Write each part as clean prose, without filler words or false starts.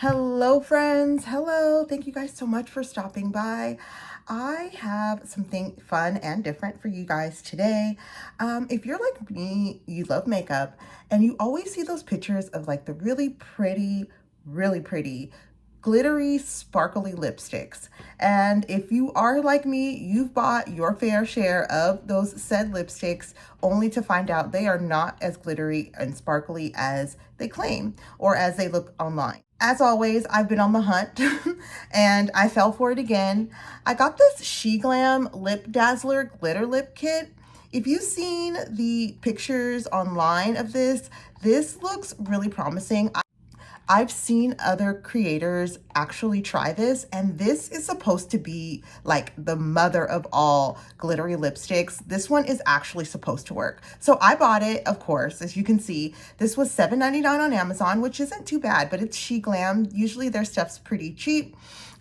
Hello friends, hello. Thank you guys so much for stopping by. I have something fun and different for you guys today. If you're like me, you love makeup and you always see those pictures of like the really pretty glittery, sparkly lipsticks. And if you are like me, you've bought your fair share of those said lipsticks only to find out they are not as glittery and sparkly as they claim or as they look online. As always, I've been on the hunt and I fell for it again. I got this Glam Lip Dazzler Glitter Lip Kit. If you've seen the pictures online of this looks really promising. I've seen other creators actually try this, and this is supposed to be like the mother of all glittery lipsticks. This one is actually supposed to work. So I bought it, of course, as you can see. This was $7.99 on Amazon, which isn't too bad, but it's Glam. Usually their stuff's pretty cheap.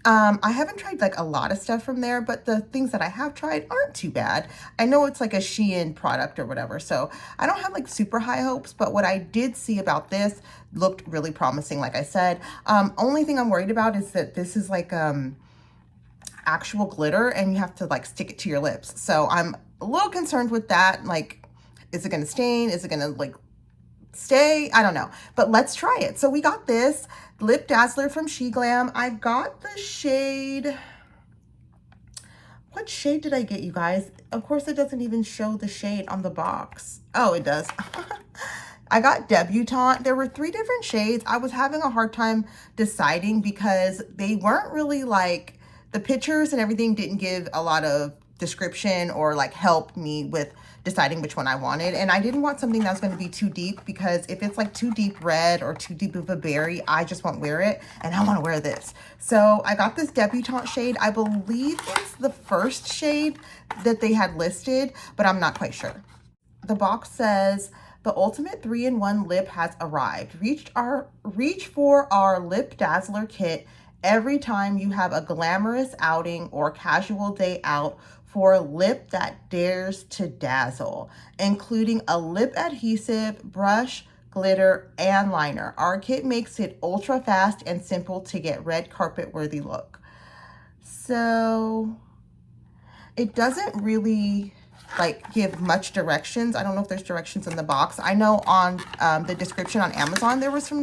I haven't tried like a lot of stuff from there, but the things that I have tried aren't too bad. I know it's like a Shein product or whatever, so I don't have like super high hopes, but what I did see about this looked really promising, like I said. Only thing I'm worried about is that this is like actual glitter and you have to like stick it to your lips. So I'm a little concerned with that. Like, is it gonna stain? Is it gonna like stay? I don't know, but let's try it. So we got this Lip Dazzler from Glam. I got the shade, what shade did I get, you guys? Of course it doesn't even show the shade on the box. Oh, it does. I got Debutante. There were 3 different shades. I was having a hard time deciding because they weren't really like, the pictures and everything didn't give a lot of description or like help me with deciding which one I wanted. And I didn't want something that was going to be too deep, because if it's like too deep red or too deep of a berry, I just won't wear it, and I want to wear this. So I got this Debutante shade. I believe it's the first shade that they had listed, but I'm not quite sure. The box says, the ultimate 3-in-1 lip has arrived. Reach for our Lip Dazzler kit every time you have a glamorous outing or casual day out for a lip that dares to dazzle, including a lip adhesive, brush, glitter, and liner. Our kit makes it ultra fast and simple to get red carpet worthy look. So it doesn't really like give much directions. I don't know if there's directions in the box. I know on the description on Amazon there was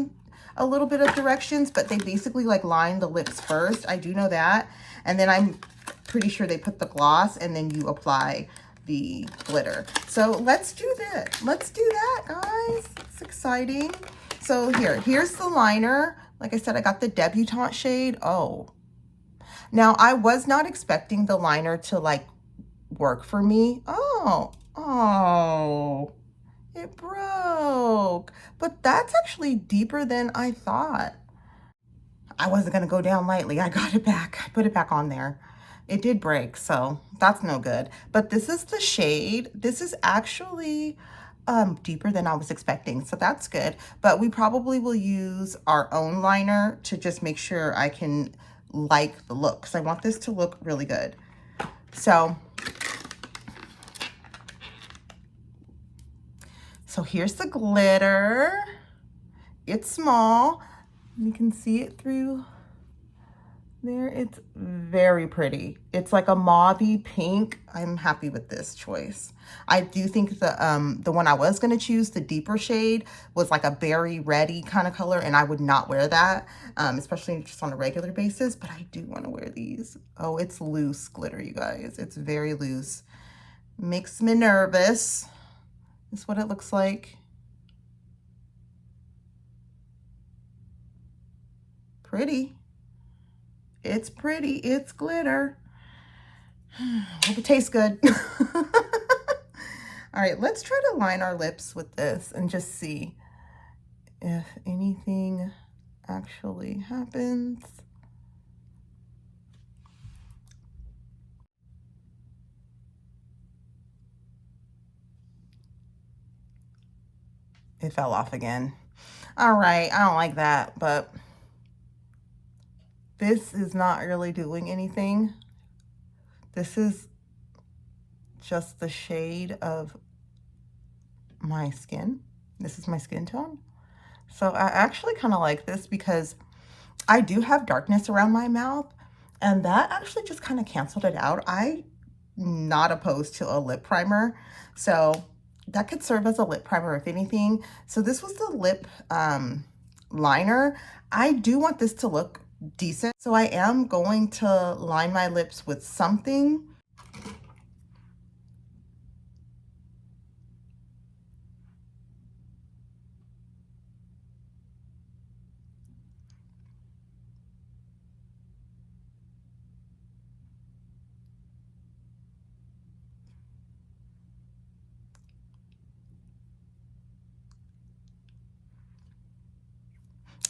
a little bit of directions, but they basically like line the lips first. I do know that. And then I'm pretty sure they put the gloss and then you apply the glitter. So let's do that. Let's do that, guys. It's exciting. So here's the liner. Like I said, I got the Debutante shade. Oh, now I was not expecting the liner to like work for me. Oh, it broke. But that's actually deeper than I thought. I wasn't gonna go down lightly. I got it back. I put it back on there. It did break, so that's no good. But this is the shade. This is actually deeper than I was expecting, so that's good. But we probably will use our own liner to just make sure I can like the look, because I want this to look really good. So here's the glitter. It's small. You can see it through there. It's very pretty. It's like a mauvey pink. I'm happy with this choice. I do think the one I was going to choose, the deeper shade, was like a berry reddy kind of color, and I would not wear that, especially just on a regular basis, but I do want to wear these. Oh, it's loose glitter, you guys. It's very loose. Makes me nervous. This is what it looks like. Pretty. It's pretty. It's glitter. Hope it tastes good. All right, let's try to line our lips with this and just see if anything actually happens. It fell off again. All right, I don't like that, but this is not really doing anything. This is just the shade of my skin. This is my skin tone. So I actually kind of like this because I do have darkness around my mouth, and that actually just kind of canceled it out. I'm not opposed to a lip primer, so that could serve as a lip primer if anything. So this was the lip liner. I do want this to look decent, so I am going to line my lips with something.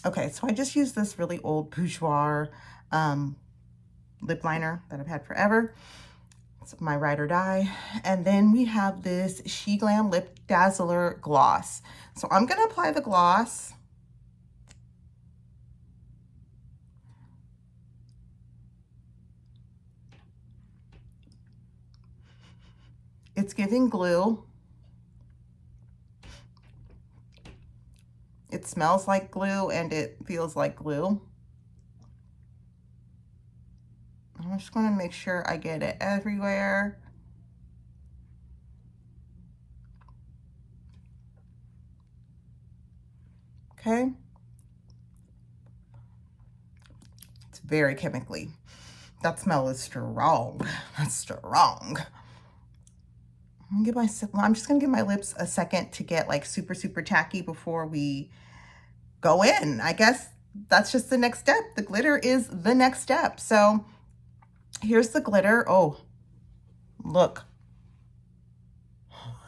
Okay, so I just used this really old Bourjois lip liner that I've had forever. It's my ride or die. And then we have this Glam Lip Dazzler Gloss. So I'm going to apply the gloss. It's giving glue. It smells like glue and it feels like glue. I'm just going to make sure I get it everywhere. Okay. It's very chemically. That smell is strong. That's strong. I'm just going to give my lips a second to get like super, super tacky before we go in. I guess that's just the next step. The glitter is the next step. So here's the glitter. Oh, look.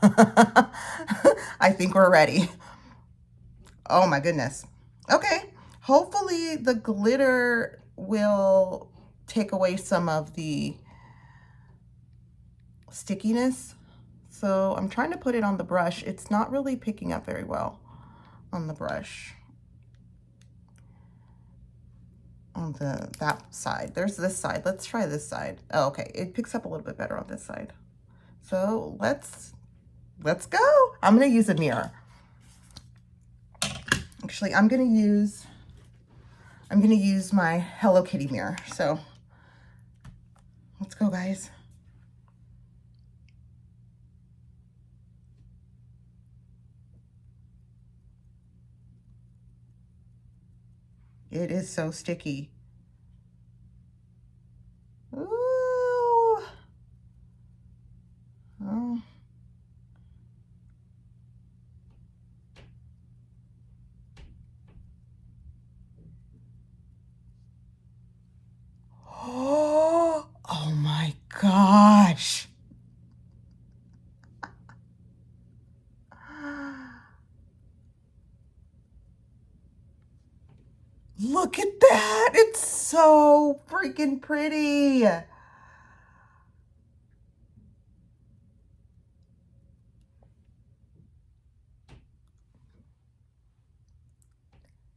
I think we're ready. Oh my goodness. Okay. Hopefully the glitter will take away some of the stickiness. So I'm trying to put it on the brush. It's not really picking up very well on the brush. On that side. There's this side. Let's try this side. Oh, okay. It picks up a little bit better on this side. So let's go. I'm going to use a mirror. Actually, I'm going to use my Hello Kitty mirror. So let's go, guys. It is so sticky. Ooh. Oh. Oh my gosh. Look at that. It's so freaking pretty.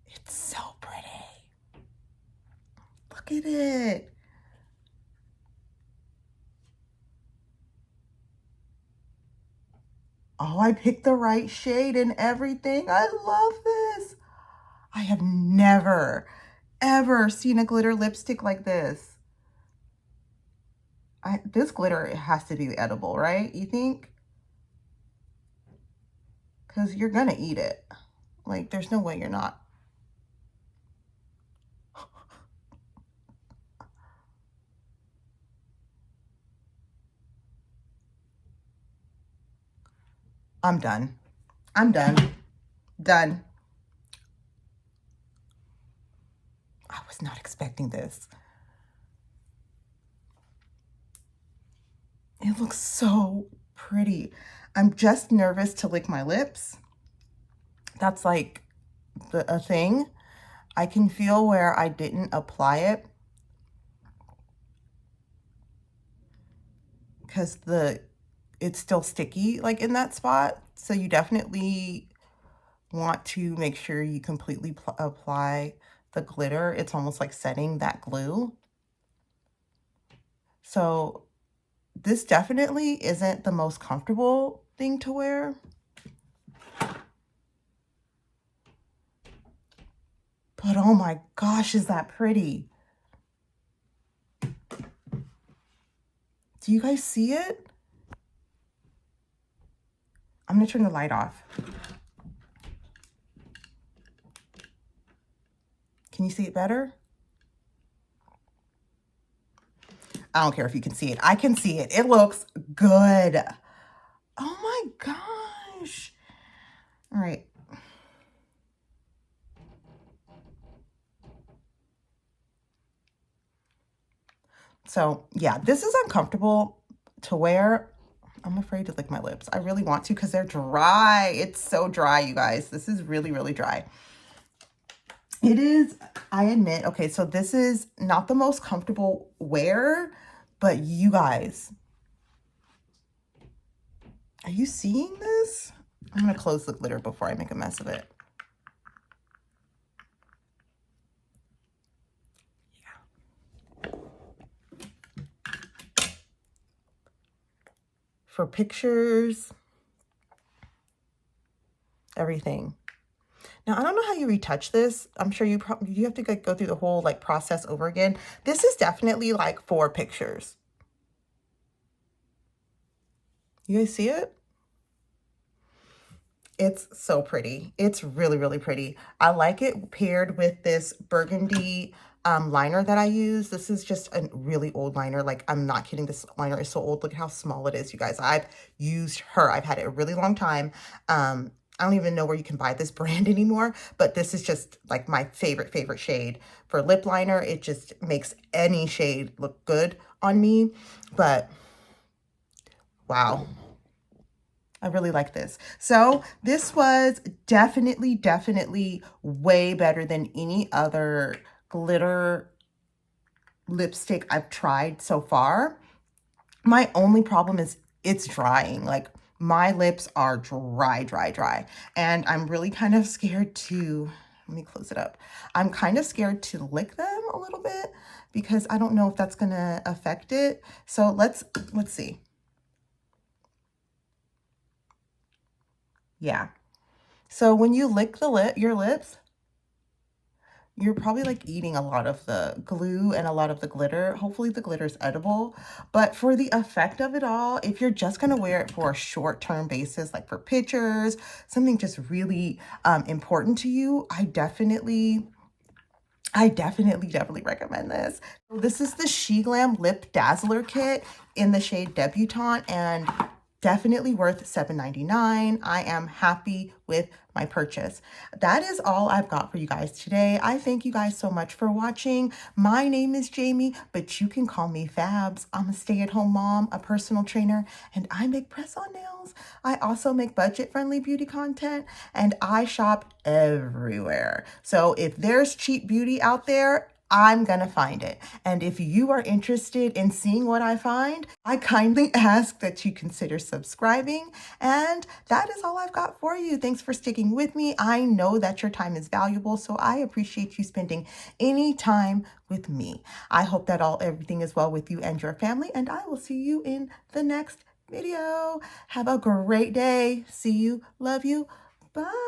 It's so pretty. Look at it. Oh, I picked the right shade and everything. I love this. I have never, ever seen a glitter lipstick like this. This glitter has to be edible, right? You think? Because you're going to eat it. Like, there's no way you're not. I'm done. I'm done. Done. I was not expecting this. It looks so pretty. I'm just nervous to lick my lips. That's like a thing. I can feel where I didn't apply it because it's still sticky like in that spot. So you definitely want to make sure you completely apply the glitter. It's almost like setting that glue. So this definitely isn't the most comfortable thing to wear. But oh my gosh, is that pretty? Do you guys see it? I'm gonna turn the light off. Can you see it better? I don't care if you can see it. I can see it. It looks good. Oh my gosh. All right. So yeah, this is uncomfortable to wear. I'm afraid to lick my lips. I really want to because they're dry. It's so dry, you guys. This is really, really dry. It is, I admit, okay, so this is not the most comfortable wear, but you guys, are you seeing this? I'm going to close the glitter before I make a mess of it. Yeah. For pictures, everything. Now, I don't know how you retouch this. I'm sure you have to go through the whole like process over again. This is definitely like for pictures. You guys see it? It's so pretty. It's really, really pretty. I like it paired with this burgundy liner that I use. This is just a really old liner. Like, I'm not kidding. This liner is so old. Look at how small it is, you guys. I've used her. I've had it a really long time. I don't even know where you can buy this brand anymore, but this is just like my favorite shade for lip liner. It just makes any shade look good on me. But wow. I really like this. So this was definitely way better than any other glitter lipstick I've tried so far. My only problem is it's drying. Like, my lips are dry. And I'm really kind of scared to, let me close it up. I'm kind of scared to lick them a little bit because I don't know if that's gonna affect it. So let's see. Yeah. So when you lick your lips, you're probably like eating a lot of the glue and a lot of the glitter. Hopefully the glitter is edible. But for the effect of it all, if you're just going to wear it for a short-term basis, like for pictures, something just really important to you, I definitely recommend this. This is the Glam Lip Dazzler Kit in the shade Debutante, and definitely worth $7.99. I am happy with my purchase. That is all I've got for you guys today. I thank you guys so much for watching. My name is Jamie, but you can call me Fabs. I'm a stay-at-home mom, a personal trainer, and I make press-on nails. I also make budget-friendly beauty content, and I shop everywhere. So if there's cheap beauty out there, I'm gonna find it. And if you are interested in seeing what I find, I kindly ask that you consider subscribing. And that is all I've got for you. Thanks for sticking with me. I know that your time is valuable, so I appreciate you spending any time with me. I hope that everything is well with you and your family, and I will see you in the next video. Have a great day. See you. Love you. Bye.